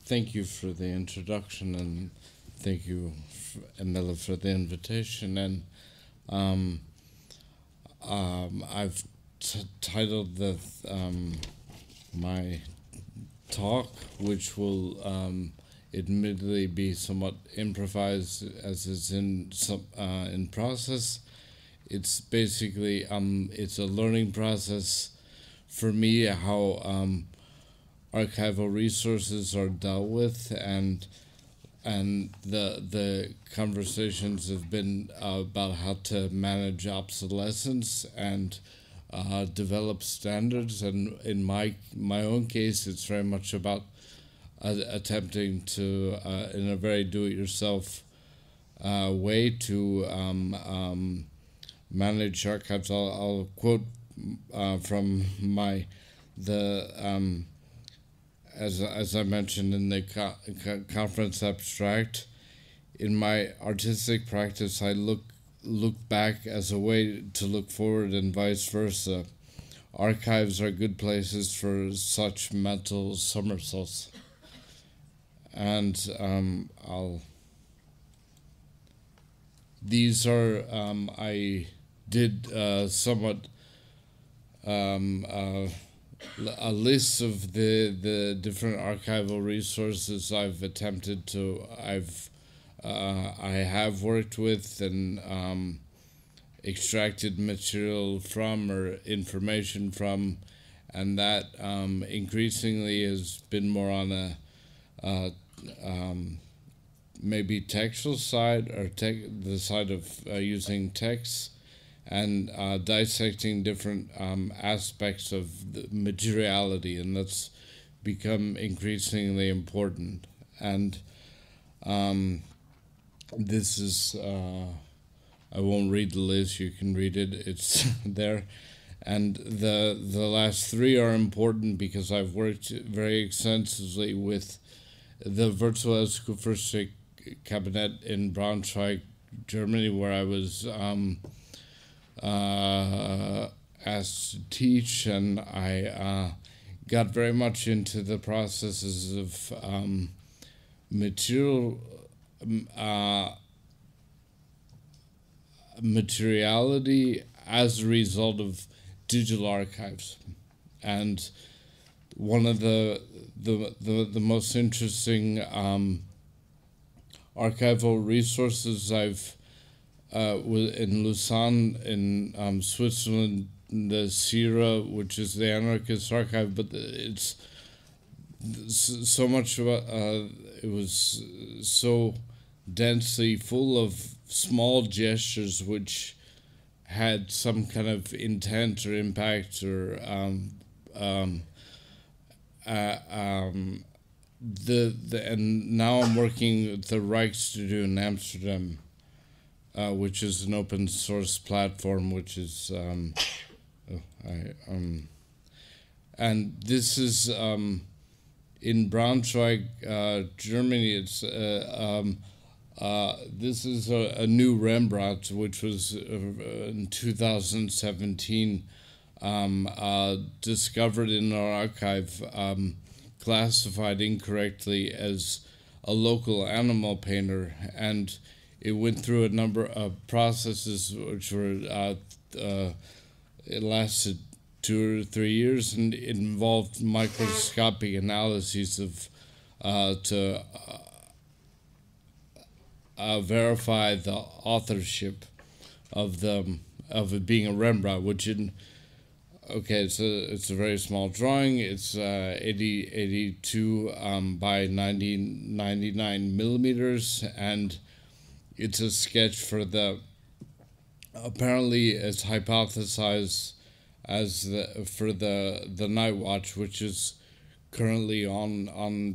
thank you for the introduction, and thank you, Emila, for the invitation. And um, I've titled my talk, which will admittedly be somewhat improvised as it's in process. It's basically it's a learning process for me how archival resources are dealt with, and the conversations have been about how to manage obsolescence and develop standards. And in my own case, it's very much about attempting to, in a very do-it-yourself way, to manage archives. I'll quote from the as I mentioned in the conference abstract. In my artistic practice, I look back as a way to look forward, and vice versa. Archives are good places for such mental somersaults. And these are I did somewhat a list of the different archival resources I have worked with and extracted material from or information from, and that increasingly has been more on a maybe textual side, or the side of using text and dissecting different aspects of the materiality, and that's become increasingly important. And this is I won't read the list, you can read it, it's there. And the last three are important because I've worked very extensively with the Virtual Cabinet in Braunschweig, Germany, where I was asked to teach, and I got very much into the processes of materiality as a result of digital archives. And one of the most interesting archival resources I've in Lausanne in Switzerland, the CIRA, which is the Anarchist Archive, but it's so much about it was so densely full of small gestures which had some kind of intent or impact, or and now I'm working with the Rijksstudio in Amsterdam, which is an open source platform, which is and this is in Braunschweig, Germany. It's this is a new Rembrandt, which was in 2017 discovered in our archive, classified incorrectly as a local animal painter, and it went through a number of processes which were it lasted 2 or 3 years, and it involved microscopic analyses of to verify the authorship of it being a Rembrandt, which it's a very small drawing. It's 82 by 99 millimeters, and it's a sketch for apparently it's hypothesized as for the Night Watch, which is currently on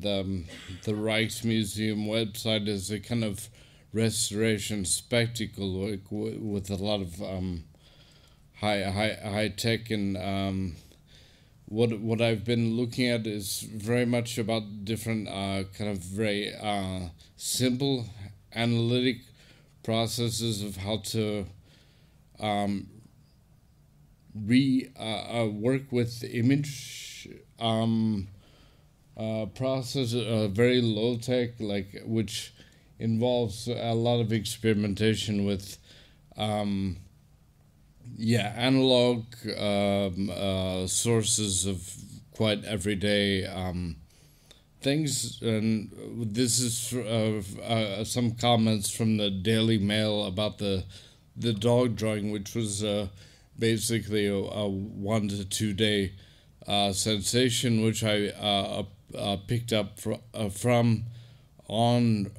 the Rijksmuseum website as a kind of restoration spectacle, with a lot of high tech. And what I've been looking at is very much about different kind of very simple analytic processes of how to work with image process, very low tech, like which involves a lot of experimentation with, um, yeah, analog sources of quite everyday things. And this is some comments from the Daily Mail about the dog drawing, which was basically a 1 to 2 day sensation, which I picked up from on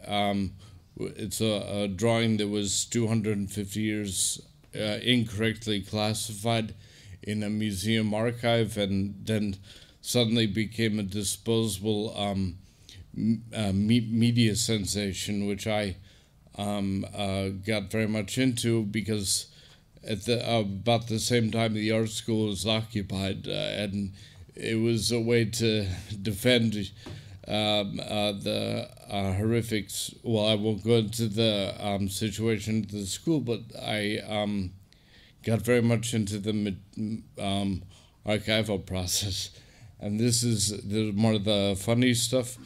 um, it's a drawing that was 250 years incorrectly classified in a museum archive, and then suddenly became a disposable media sensation, which I got very much into because at about the same time the art school was occupied, and it was a way to defend the horrifics. Well, I won't go into the situation at the school, but I got very much into the archival process, and this is more of the funny stuff.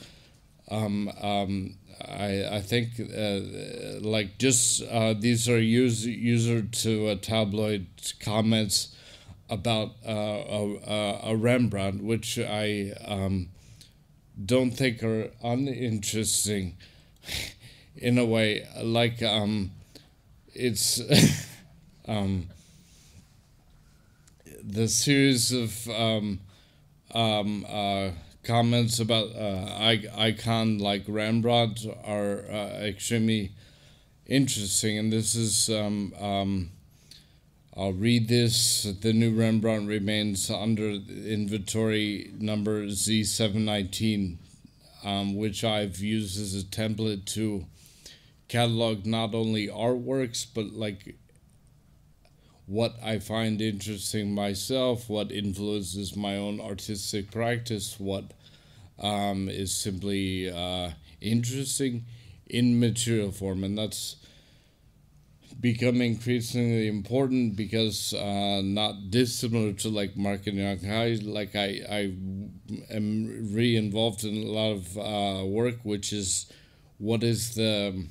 I think like just these are user to tabloid comments about a Rembrandt, which I don't think are uninteresting in a way. Like it's the series of comments about icon like Rembrandt are extremely interesting, and this is I'll read this. The new Rembrandt remains under inventory number Z719, which I've used as a template to catalog not only artworks, but like what I find interesting myself, what influences my own artistic practice, what is simply interesting in material form. And that's become increasingly important because not dissimilar to like Mark and Young, like I am re-involved in a lot of work, which is what is the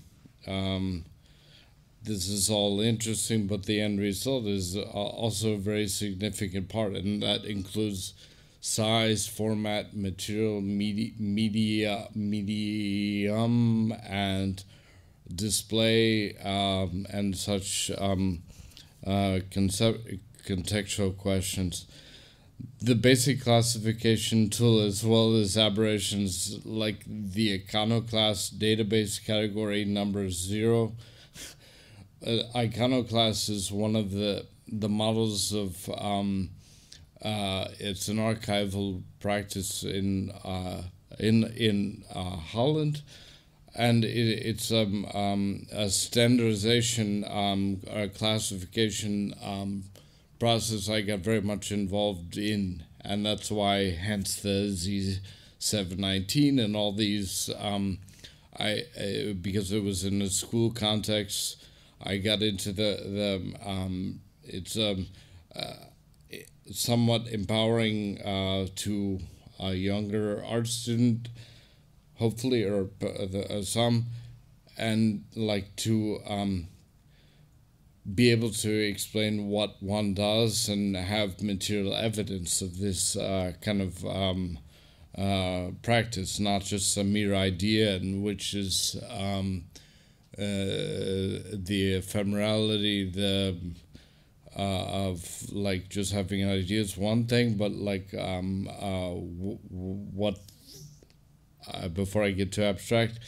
this is all interesting, but the end result is also a very significant part, and that includes size, format, material, medium, and display, and such contextual questions. The basic classification tool, as well as aberrations like the iconoclast database category number 0. Iconoclast is one of the models of it's an archival practice in Holland, and it's a standardization classification process I got very much involved in, and that's why hence the Z719 and all these because it was in a school context. I got into it's somewhat empowering to a younger art student, hopefully, or some, and like to be able to explain what one does and have material evidence of this kind of practice, not just a mere idea, and which is the ephemerality, of like just having an idea is one thing, but like what before I get too abstract,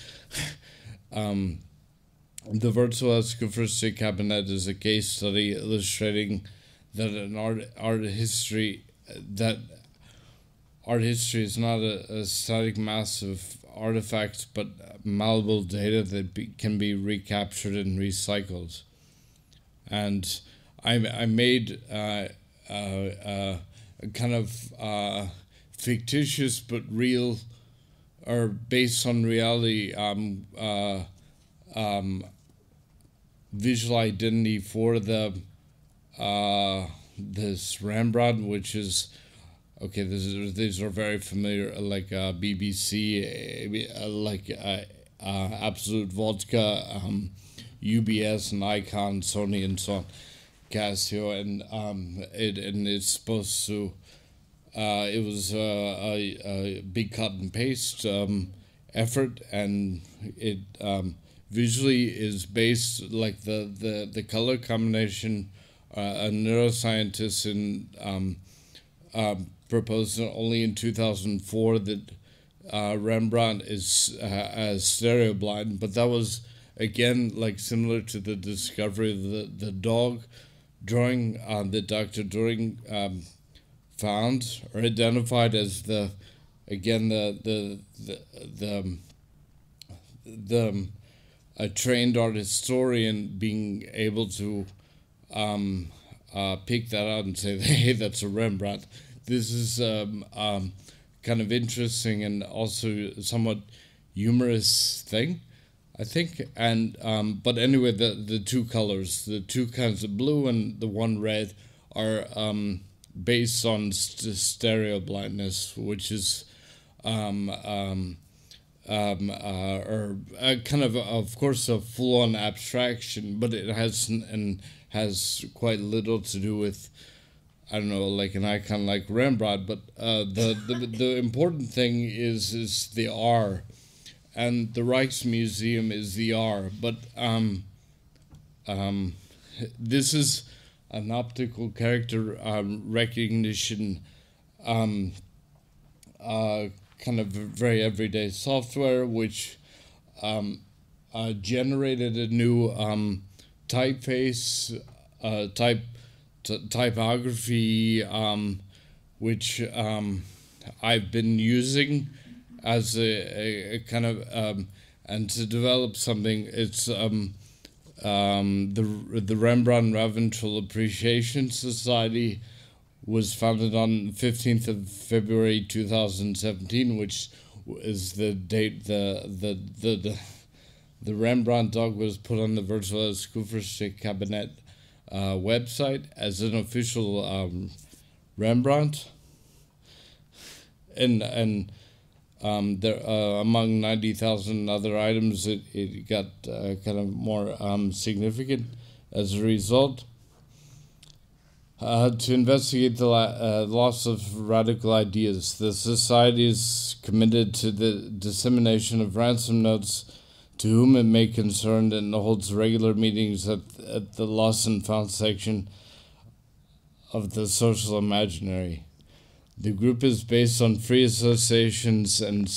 the virtual acoustic cabinet is a case study illustrating that art history is not a static mass of artifacts, but malleable data that can be recaptured and recycled. And I made a kind of fictitious but real, or based on reality, visual identity for the this Rembrandt, which is okay, these are very familiar, like BBC, Absolute Vodka, UBS and Icon, Sony and so on, Casio, and it's supposed to. It was a big cut and paste effort, and it visually is based like the color combination. A neuroscientist proposed only in 2004 that Rembrandt is stereo blind, but that was again like similar to the discovery of the dog drawing that Dr. Turing found or identified as the a trained art historian being able to pick that out and say, hey, that's a Rembrandt. This is kind of interesting and also somewhat humorous thing, I think. And but anyway, the two colors, the two kinds of blue and the one red, are based on stereo blindness, which is or kind of course, a full-on abstraction, but it has quite little to do with, I don't know, like an icon like Rembrandt. But the important thing is the R, and the Rijksmuseum is the R. But this is an optical character recognition kind of very everyday software, which generated a new typeface, typography, which I've been using as a kind of and to develop something. It's the Rembrandt Ravenshaw Appreciation Society was founded on 15th of February 2017, which is the date the Rembrandt dog was put on the Virtuelles Kufferstück Cabinet website as an official Rembrandt, and there among 90,000 other items, it got kind of more significant as a result. To investigate the loss of radical ideas, the Society is committed to the dissemination of ransom notes to whom it may concern, and holds regular meetings at the Lost and Found section of the Social Imaginary. The group is based on free associations and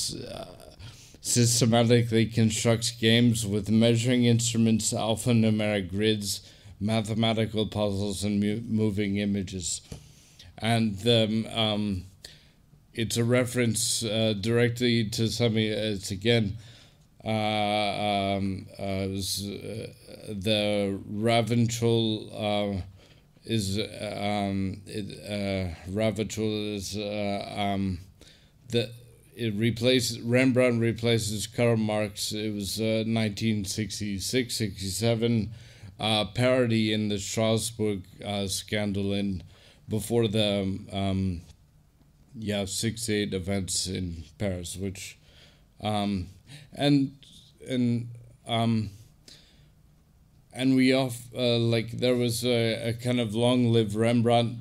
systematically constructs games with measuring instruments, alphanumeric grids, mathematical puzzles, and moving images. And it's a reference directly to something. It's again the Ravenshaw is Ravenshaw is Rembrandt replaces Karl Marx. It was 1966-67 parody in the Strasbourg scandal in before the 68 events in Paris, which and we like there was a kind of long-lived Rembrandt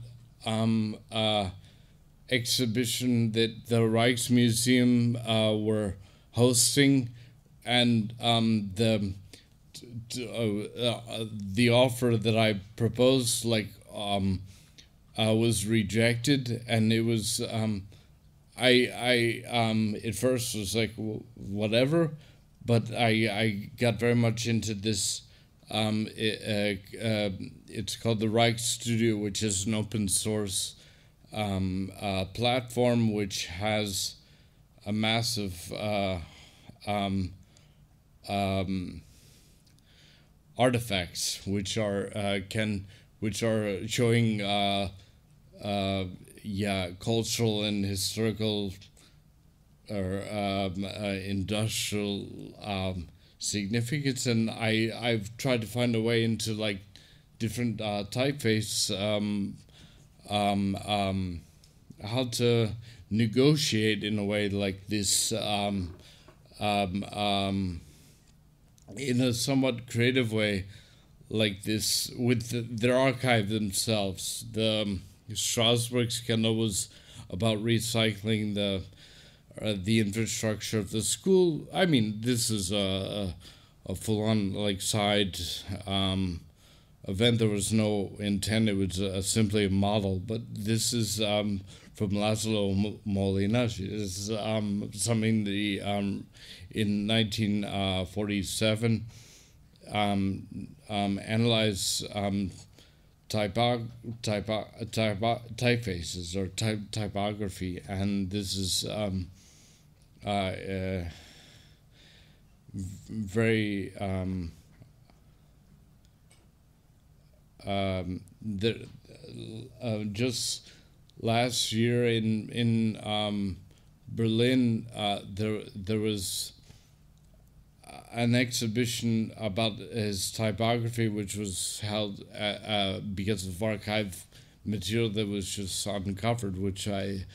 exhibition that the Rijksmuseum were hosting, and the offer that I proposed was rejected, and it was I at first was like, whatever, but I got very much into this. It's called the Reich Studio, which is an open source platform which has a massive artifacts which are showing cultural and historical or industrial significance, and I've tried to find a way into like different typeface how to negotiate in a way like this, in a somewhat creative way, like this with their archive themselves. The Strasbourg scandal was about recycling the infrastructure of the school. I mean, this is a full-on like side event. There was no intent. It was simply a model. But this is from Laszlo Molina. This is something the in 1947 analyzed typefaces or typography, and this is very just last year in Berlin, there was an exhibition about his typography, which was held because of archive material that was just uncovered. Which I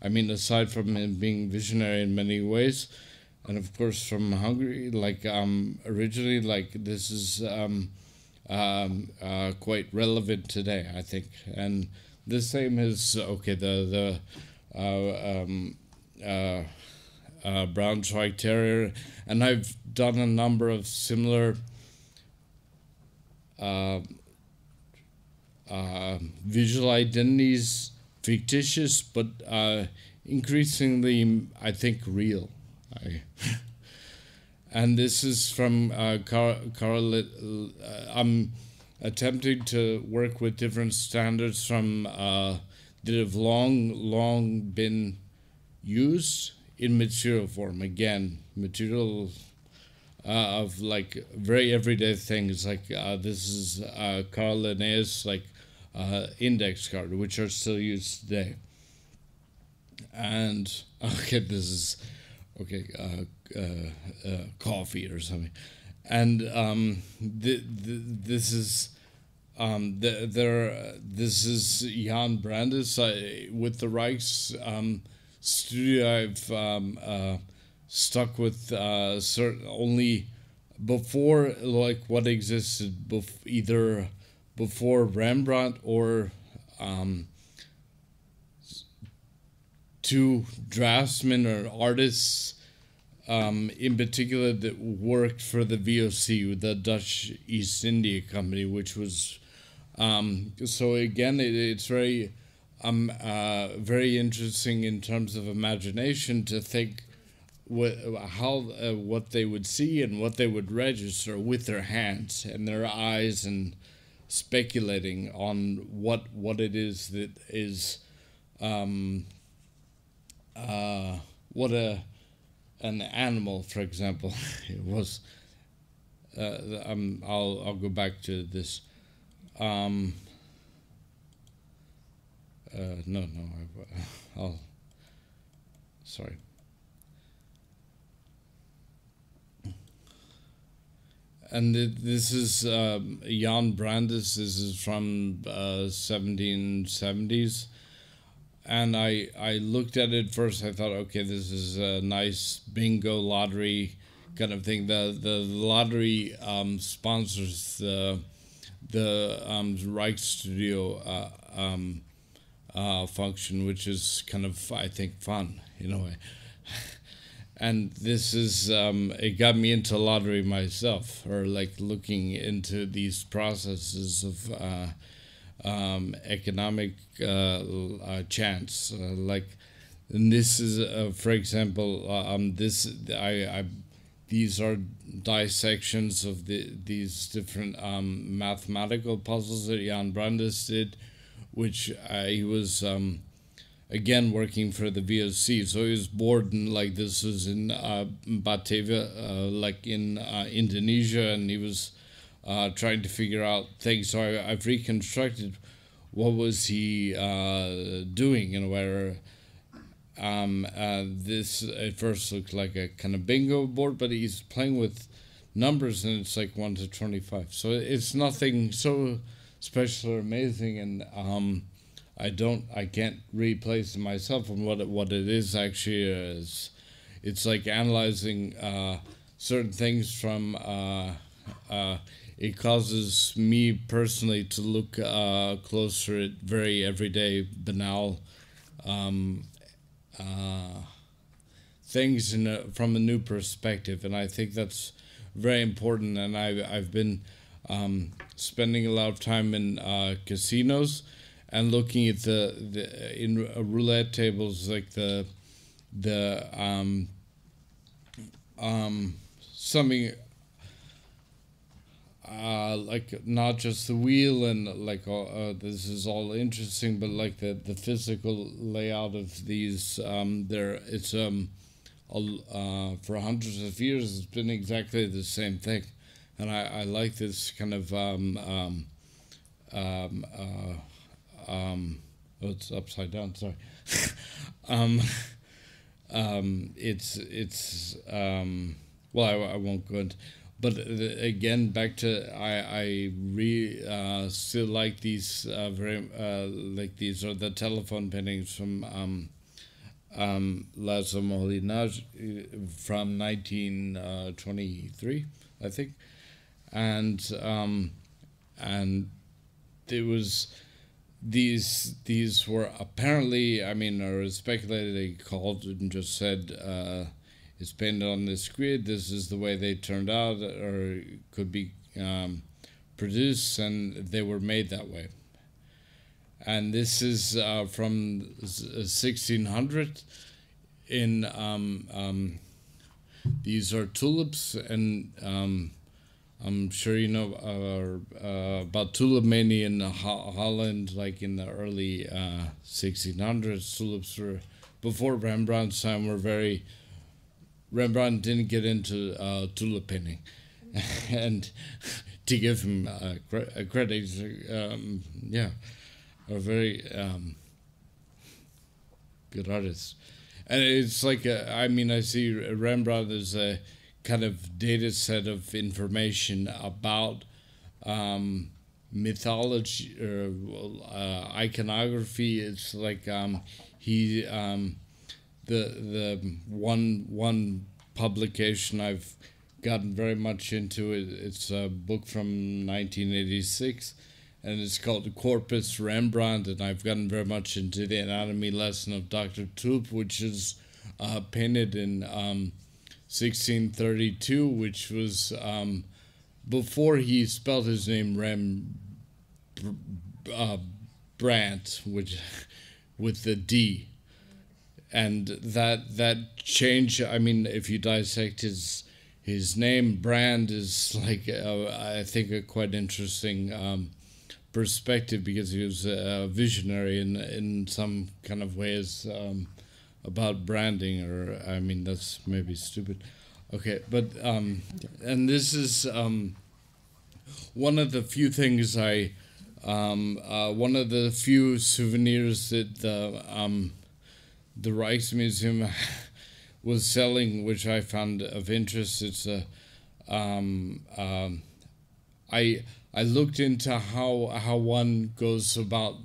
mean, aside from him being visionary in many ways, and of course from Hungary, like originally, like this is quite relevant today, I think. And the same is okay. The Braunschweig Terrier, and I've done a number of similar visual identities, fictitious, but increasingly, I think, real. And this is from Carl. I'm attempting to work with different standards from that have long been used in material form. Again, material of like very everyday things. Like this is Carl Linnaeus like index card, which are still used today. And okay, this is okay, coffee or something, and this is. This is Jan Brandes with the Reichs studio. I've stuck with certain only before like what existed either before Rembrandt or two draftsmen or artists in particular that worked for the VOC, the Dutch East India Company, which was so again it's very very interesting in terms of imagination to think what they would see and what they would register with their hands and their eyes, and speculating on what it is that is what an animal, for example, it was. I'll go back to this. I'll sorry. And this is Jan Brandes. This is from 1770s. And I looked at it first. I thought, okay, this is a nice bingo lottery kind of thing. The lottery sponsors the Reichsstudio function, which is kind of, I think, fun in a way. And this is it got me into lottery myself, or like looking into these processes of economic chance, like. And this is, for example, these are dissections of these different mathematical puzzles that Jan Brandes did, which he was again working for the VOC. So he was bored, and like this was in Batavia, like in Indonesia, and he was trying to figure out things. So I've reconstructed what was he doing, and where. This at first looked like a kind of bingo board, but he's playing with numbers, and it's like 1 to 25. So it's nothing so special or amazing, and I can't really place it myself on what it is actually is. It's like analyzing certain things from. It causes me personally to look closer at very everyday, banal things from a new perspective, and I think that's very important. And I've been spending a lot of time in casinos and looking at the in roulette tables, like the something like not just the wheel and like this is all interesting, but like the physical layout of these. There it's for hundreds of years it's been exactly the same thing, and I like this kind of oh, it's upside down. Sorry. um, it's well, I won't go into, but again, back to I still like these very like these are the telephone paintings from Lazo Molinage from 1923, I think, and it was these were apparently, I mean, or speculated, they called and just said it's painted on this grid, this is the way they turned out or could be produced, and they were made that way. And this is from 1600 in these are tulips, and I'm sure you know about tulip mania in Holland, like in the early 1600s. Tulips were, before Rembrandt's time, were very. Rembrandt didn't get into tulip painting, and to give him credit, yeah, a very good artist. And it's like, I mean, I see Rembrandt as a kind of data set of information about mythology or iconography. It's like he the one publication I've gotten very much into it. It's a book from 1986, and it's called Corpus Rembrandt. And I've gotten very much into the anatomy lesson of Dr. Tulp, which is painted in 1632, which was before he spelled his name Brandt, which with the D. And that change, I mean, if you dissect his name, Brand is like, I think, a quite interesting perspective, because he was a visionary in some kind of ways about branding, or, I mean, that's maybe stupid. Okay, but, and this is one of the few things one of the few souvenirs that the Rijksmuseum was selling, which I found of interest. It's I looked into how one goes about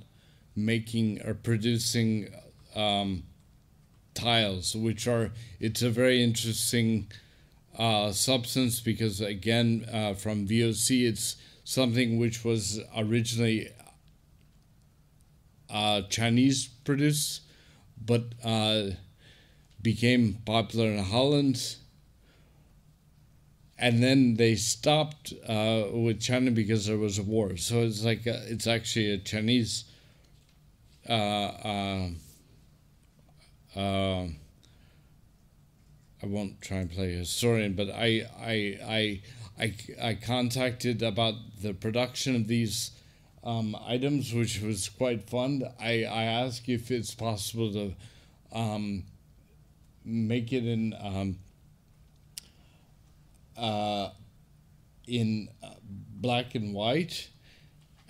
making or producing tiles, which are, it's a very interesting substance, because again, from VOC, it's something which was originally Chinese produced, but became popular in Holland, and then they stopped with China because there was a war. So it's like it's actually a Chinese I won't try and play a historian, but I contacted about the production of these items, which was quite fun. I asked if it's possible to make it in black and white,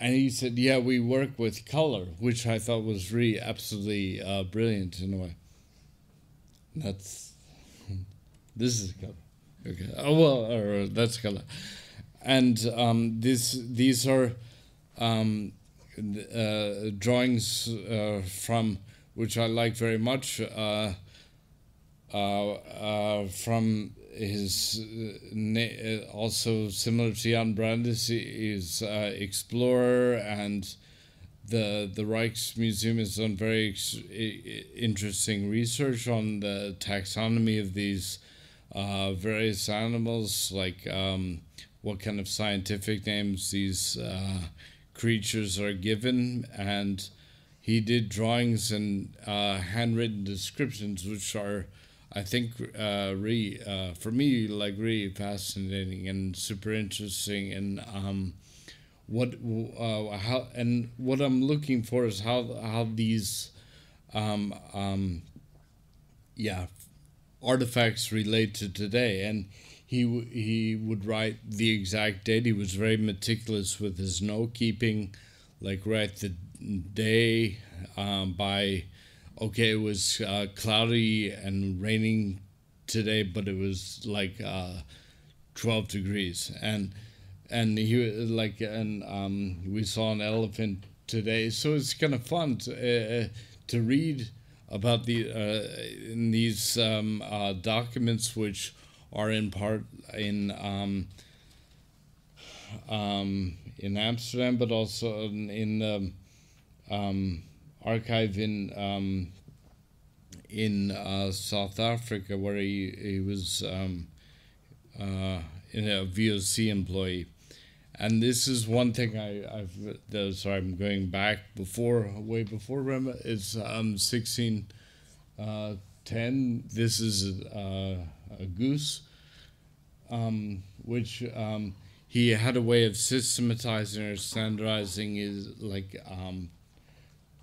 and he said, "Yeah, we work with color," which I thought was really absolutely brilliant in a way. That's this is color, okay. Oh well, or that's color, and these are drawings from which I like very much from his also similar to Jan Brandes is explorer, and the Rijksmuseum has done very interesting research on the taxonomy of these various animals, like what kind of scientific names these creatures are given, and he did drawings and handwritten descriptions, which are, I think, really for me, like really fascinating and super interesting. And what I'm looking for is how these artifacts relate to today. And he would write the exact date. He was very meticulous with his note keeping, like write the day by, okay, it was cloudy and raining today, but it was like 12 degrees, and he like, and we saw an elephant today. So it's kind of fun to read about in these documents, which are in part in Amsterdam, but also in the archive in South Africa, where he was in a VOC employee. And this is one thing sorry, I'm going back way before Rema. It's 1610. This is a goose, which he had a way of systematizing or standardizing his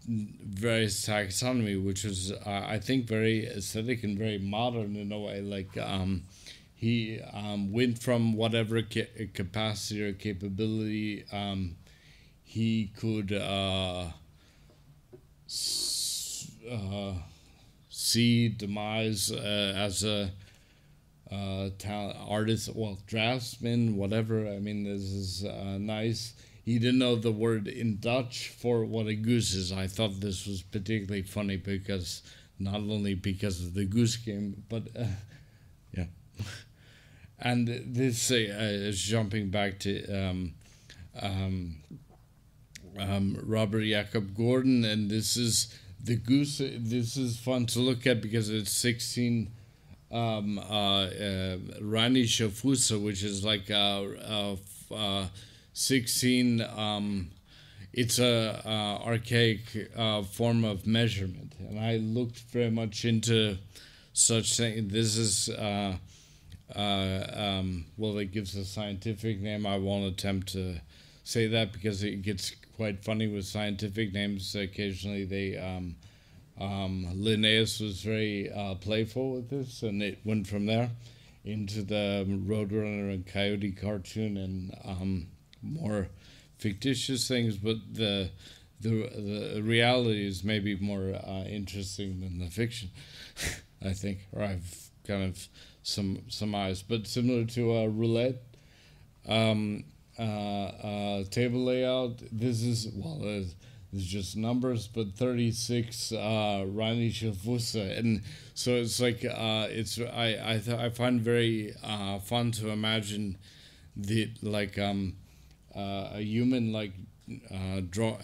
various taxonomy, which was I think very aesthetic and very modern in a way. Like he went from whatever capacity or capability he could see demise as a talent artist, well, draftsman, whatever. I mean, this is nice. He didn't know the word in Dutch for what a goose is. I thought this was particularly funny because not only because of the goose game, but yeah. And this is jumping back to Robert Jacob Gordon, and this is the goose. This is fun to look at because it's 16 Rheinische Fuße, which is like 16. It's a archaic form of measurement, and I looked very much into such things. This is well, it gives a scientific name. I won't attempt to say that because it gets quite funny with scientific names. Occasionally, they Linnaeus was very playful with this, and it went from there into the Roadrunner and Coyote cartoon and more fictitious things. But the reality is maybe more interesting than the fiction, I think, or I've kind of some eyes. But similar to roulette, table layout. This is, well, it's just numbers, but 36 Rheinische Fuße, and so it's like it's I find very fun to imagine the like a human like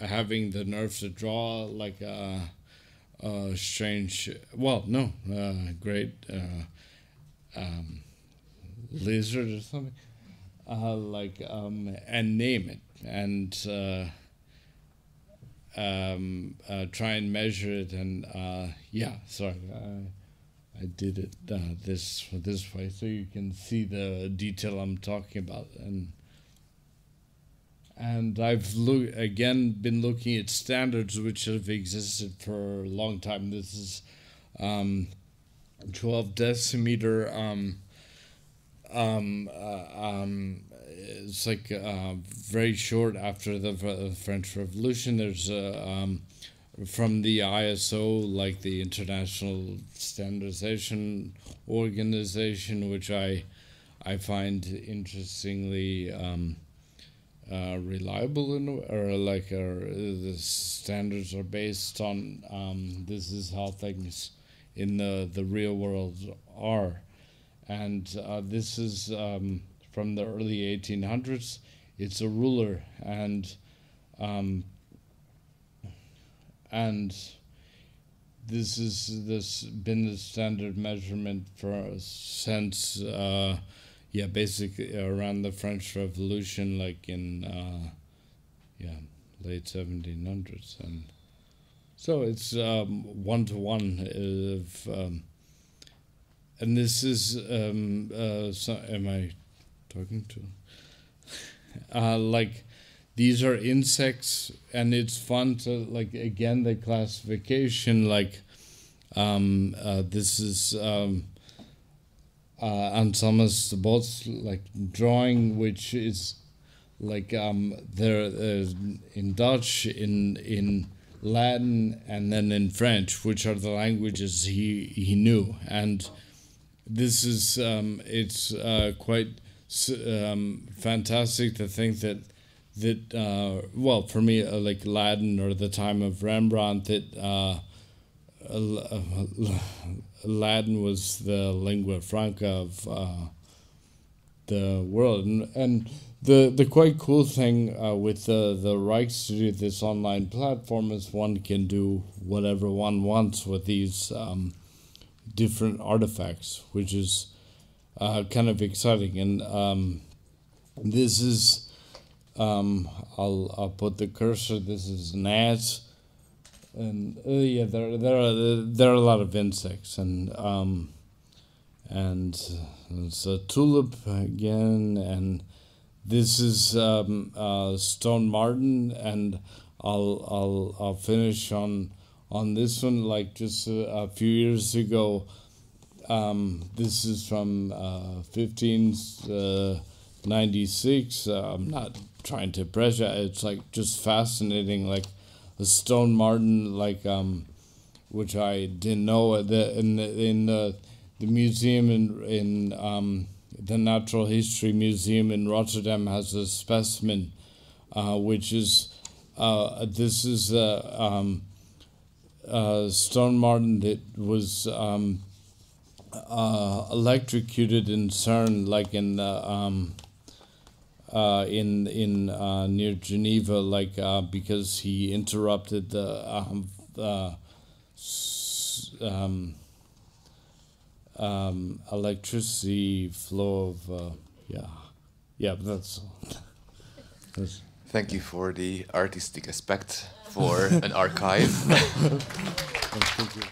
having the nerve to draw like a strange, well, no, great lizard or something, and name it and try and measure it, and yeah, sorry, I did it this way so you can see the detail I'm talking about, and I've been looking at standards which have existed for a long time. This is 12 decimeter. It's like very short after the French Revolution. There's from the ISO, like the International Standardization Organization, which I find interestingly reliable or like the standards are based on this is how things in the real world are, and this is from the early 1800s. It's a ruler, and this been the standard measurement for since basically around the French Revolution, like in late 1700s, and so it's 1 to 1 of and this is so am I talking to like these are insects, and it's fun to like again the classification like this is Anselmus Bott's like drawing, which is like there in Dutch, in Latin, and then in French, which are the languages he knew, and this is it's quite fantastic to think that well, for me like Latin or the time of Rembrandt, that Latin was the lingua franca of the world, and the quite cool thing with the rights to do this online platform is one can do whatever one wants with these different artifacts, which is kind of exciting. And this is I'll put the cursor. This is gnats, and yeah, there are a lot of insects, and it's a tulip again, and this is stone marten, and I'll finish on this one. Like just a few years ago, this is from 1596. I'm not trying to pressure. It's like just fascinating, like a stone marten, like which I didn't know. In the museum in the Natural History Museum in Rotterdam has a specimen, which is this is stone marten that was electrocuted in CERN, like in near Geneva, like because he interrupted the electricity flow of that's Thank you for the artistic aspect for an archive. Thank you.